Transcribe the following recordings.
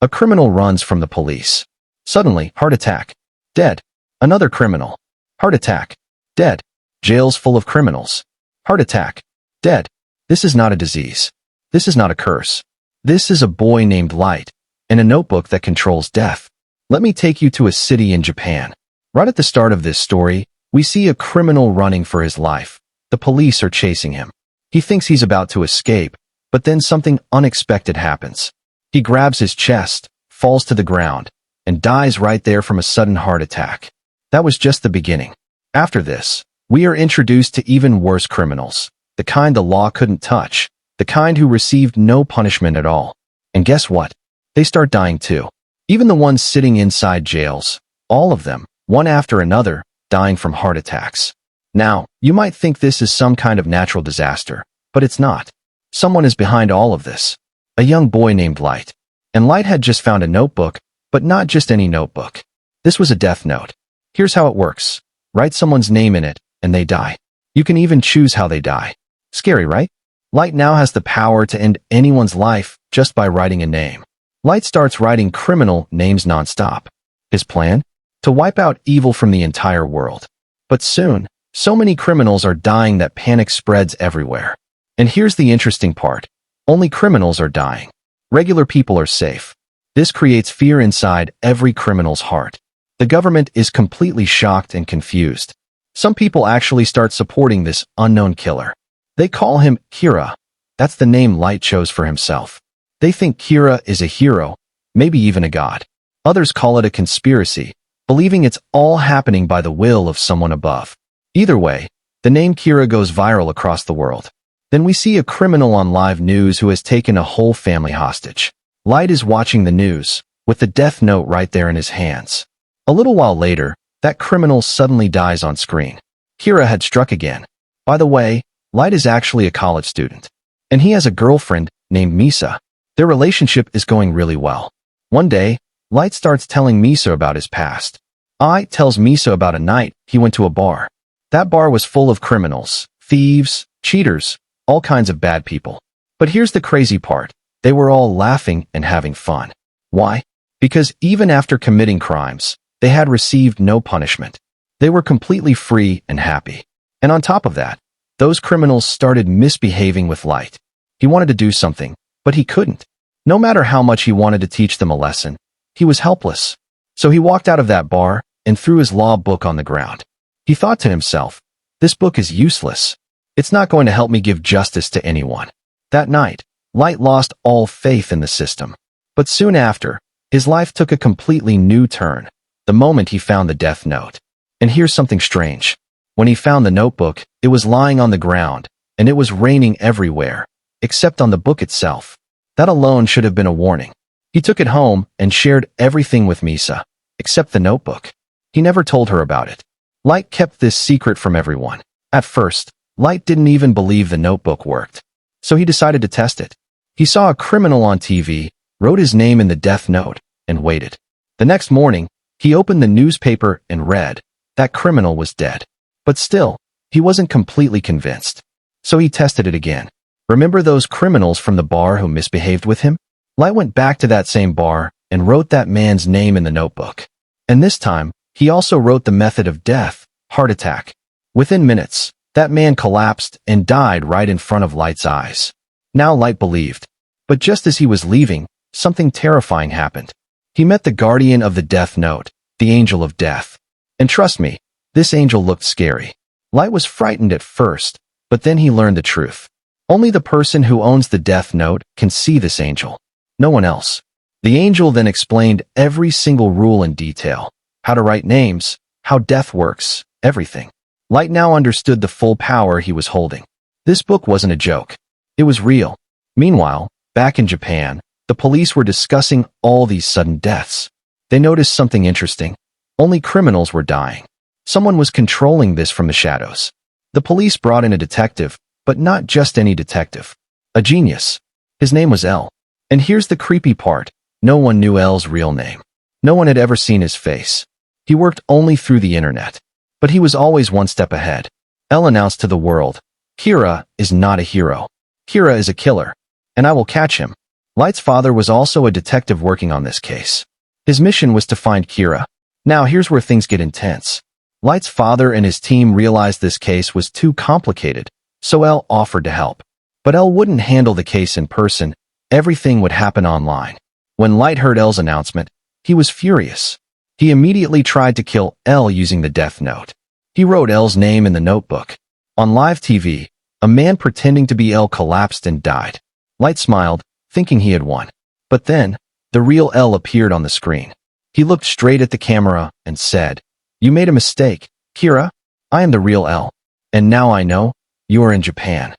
A criminal runs from the police. Suddenly, heart attack. Dead. Another criminal. Heart attack. Dead. Jails full of criminals. Heart attack. Dead. This is not a disease. This is not a curse. This is a boy named Light, in a notebook that controls death. Let me take you to a city in Japan. Right at the start of this story, we see a criminal running for his life. The police are chasing him. He thinks he's about to escape, but then something unexpected happens. He grabs his chest, falls to the ground, and dies right there from a sudden heart attack. That was just the beginning. After this, we are introduced to even worse criminals, the kind the law couldn't touch, the kind who received no punishment at all. And guess what? They start dying too. Even the ones sitting inside jails, all of them, one after another, dying from heart attacks. Now, you might think this is some kind of natural disaster, but it's not. Someone is behind all of this. A young boy named Light. And Light had just found a notebook, but not just any notebook. This was a death note. Here's how it works. Write someone's name in it, and they die. You can even choose how they die. Scary, right? Light now has the power to end anyone's life just by writing a name. Light starts writing criminal names nonstop. His plan? To wipe out evil from the entire world. But soon, so many criminals are dying that panic spreads everywhere. And here's the interesting part. Only criminals are dying. Regular people are safe. This creates fear inside every criminal's heart. The government is completely shocked and confused. Some people actually start supporting this unknown killer. They call him Kira. That's the name Light chose for himself. They think Kira is a hero, maybe even a god. Others call it a conspiracy, believing it's all happening by the will of someone above. Either way, the name Kira goes viral across the world. Then we see a criminal on live news who has taken a whole family hostage. Light is watching the news, with the death note right there in his hands. A little while later, that criminal suddenly dies on screen. Kira had struck again. By the way, Light is actually a college student. And he has a girlfriend named Misa. Their relationship is going really well. One day, Light starts telling Misa about his past. I tells Misa about a night he went to a bar. That bar was full of criminals, thieves, cheaters, all kinds of bad people. But here's the crazy part. They were all laughing and having fun. Why? Because even after committing crimes, they had received no punishment. They were completely free and happy. And on top of that, those criminals started misbehaving with Light. He wanted to do something, but he couldn't. No matter how much he wanted to teach them a lesson, he was helpless. So he walked out of that bar and threw his law book on the ground. He thought to himself, this book is useless. It's not going to help me give justice to anyone. That night, Light lost all faith in the system. But soon after, his life took a completely new turn, the moment he found the death note. And here's something strange. When he found the notebook, it was lying on the ground, and it was raining everywhere, except on the book itself. That alone should have been a warning. He took it home and shared everything with Misa, except the notebook. He never told her about it. Light kept this secret from everyone. At first, Light didn't even believe the notebook worked. So he decided to test it. He saw a criminal on TV, wrote his name in the death note, and waited. The next morning, he opened the newspaper and read, that criminal was dead. But still, he wasn't completely convinced. So he tested it again. Remember those criminals from the bar who misbehaved with him? Light went back to that same bar and wrote that man's name in the notebook. And this time, he also wrote the method of death, heart attack. Within minutes, that man collapsed and died right in front of Light's eyes. Now Light believed. But just as he was leaving, something terrifying happened. He met the guardian of the death note, the angel of death. And trust me, this angel looked scary. Light was frightened at first, but then he learned the truth. Only the person who owns the death note can see this angel. No one else. The angel then explained every single rule in detail. How to write names, how death works, everything. Light now understood the full power he was holding. This book wasn't a joke. It was real. Meanwhile, back in Japan, the police were discussing all these sudden deaths. They noticed something interesting. Only criminals were dying. Someone was controlling this from the shadows. The police brought in a detective, but not just any detective. A genius. His name was L. And here's the creepy part. No one knew L's real name. No one had ever seen his face. He worked only through the internet. But he was always one step ahead. L announced to the world, Kira is not a hero. Kira is a killer. And I will catch him. Light's father was also a detective working on this case. His mission was to find Kira. Now here's where things get intense. Light's father and his team realized this case was too complicated, so Elle offered to help. But Elle wouldn't handle the case in person. Everything would happen online. When Light heard Elle's announcement, he was furious. He immediately tried to kill Elle using the death note. He wrote Elle's name in the notebook. On live TV, a man pretending to be Elle collapsed and died. Light smiled, thinking he had won. But then, the real Elle appeared on the screen. He looked straight at the camera and said, "You made a mistake, Kira. I am the real Elle. And now I know, you are in Japan."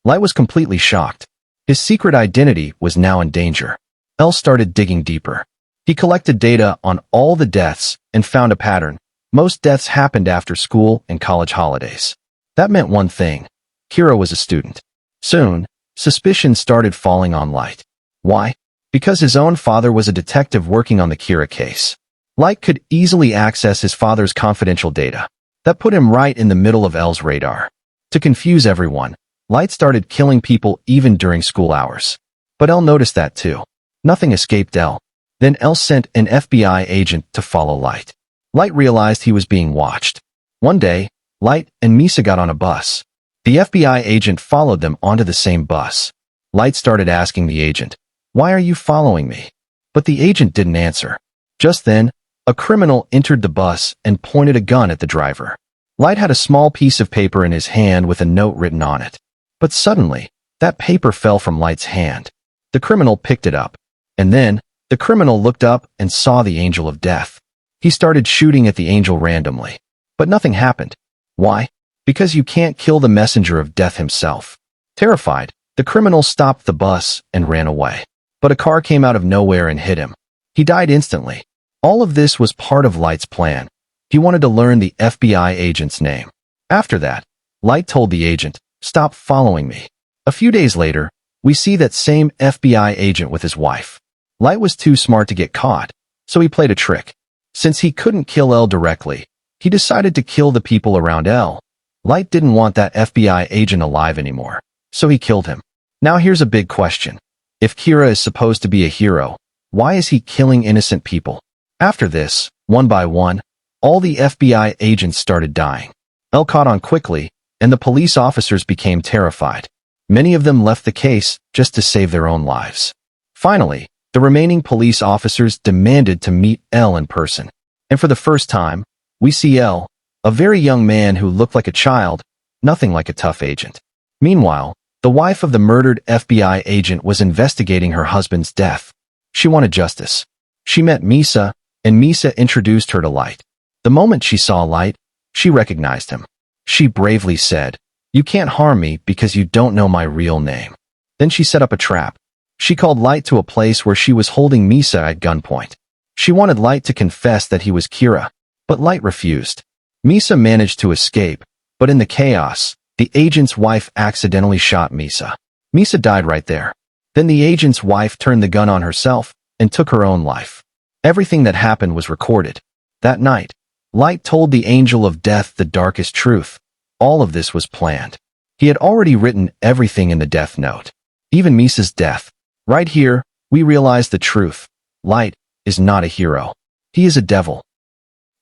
Light was completely shocked. His secret identity was now in danger. Elle started digging deeper. He collected data on all the deaths and found a pattern. Most deaths happened after school and college holidays. That meant one thing. Kira was a student. Soon, suspicion started falling on Light. Why? Because his own father was a detective working on the Kira case. Light could easily access his father's confidential data. That put him right in the middle of Elle's radar. To confuse everyone, Light started killing people even during school hours. But Elle noticed that too. Nothing escaped Elle. Then Elle sent an FBI agent to follow Light. Light realized he was being watched. One day, Light and Misa got on a bus. The FBI agent followed them onto the same bus. Light started asking the agent, "Why are you following me?" But the agent didn't answer. Just then, a criminal entered the bus and pointed a gun at the driver. Light had a small piece of paper in his hand with a note written on it. But suddenly, that paper fell from Light's hand. The criminal picked it up. And then, the criminal looked up and saw the angel of death. He started shooting at the angel randomly. But nothing happened. Why? Because you can't kill the messenger of death himself. Terrified, the criminal stopped the bus and ran away. But a car came out of nowhere and hit him. He died instantly. All of this was part of Light's plan. He wanted to learn the FBI agent's name. After that, Light told the agent, "Stop following me." A few days later, we see that same FBI agent with his wife. Light was too smart to get caught, so he played a trick. Since he couldn't kill Elle directly, he decided to kill the people around Elle. Light didn't want that FBI agent alive anymore, so he killed him. Now here's a big question. If Kira is supposed to be a hero, why is he killing innocent people? After this, one by one, all the FBI agents started dying. Elle caught on quickly, and the police officers became terrified. Many of them left the case just to save their own lives. Finally, the remaining police officers demanded to meet Elle in person. And for the first time, we see Elle, a very young man who looked like a child, nothing like a tough agent. Meanwhile, the wife of the murdered FBI agent was investigating her husband's death. She wanted justice. She met Misa, and Misa introduced her to Light. The moment she saw Light, she recognized him. She bravely said, "You can't harm me because you don't know my real name." Then she set up a trap. She called Light to a place where she was holding Misa at gunpoint. She wanted Light to confess that he was Kira, but Light refused. Misa managed to escape, but in the chaos, the agent's wife accidentally shot Misa. Misa died right there. Then the agent's wife turned the gun on herself and took her own life. Everything that happened was recorded. That night, Light told the angel of death the darkest truth. All of this was planned. He had already written everything in the death note. Even Misa's death. Right here, we realize the truth. Light is not a hero. He is a devil.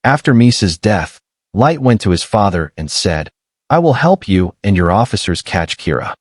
After Misa's death, Light went to his father and said, "I will help you and your officers catch Kira."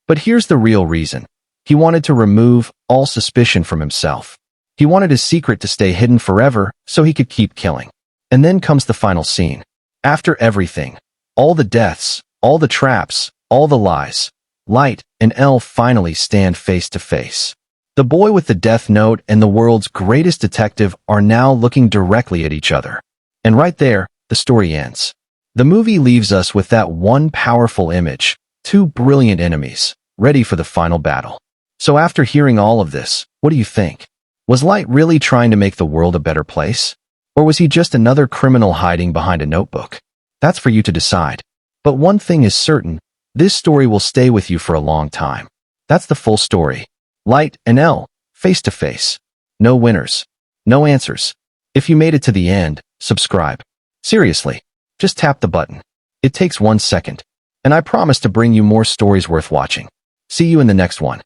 But here's the real reason. He wanted to remove all suspicion from himself. He wanted his secret to stay hidden forever so he could keep killing. And then comes the final scene. After everything, all the deaths, all the traps, all the lies, Light and Elle finally stand face to face. The boy with the death note and the world's greatest detective are now looking directly at each other. And right there, the story ends. The movie leaves us with that one powerful image, two brilliant enemies, ready for the final battle. So after hearing all of this, what do you think? Was Light really trying to make the world a better place? Or was he just another criminal hiding behind a notebook? That's for you to decide. But one thing is certain, this story will stay with you for a long time. That's the full story. Light and Elle, face to face. No winners. No answers. If you made it to the end, subscribe. Seriously, just tap the button. It takes 1 second. And I promise to bring you more stories worth watching. See you in the next one.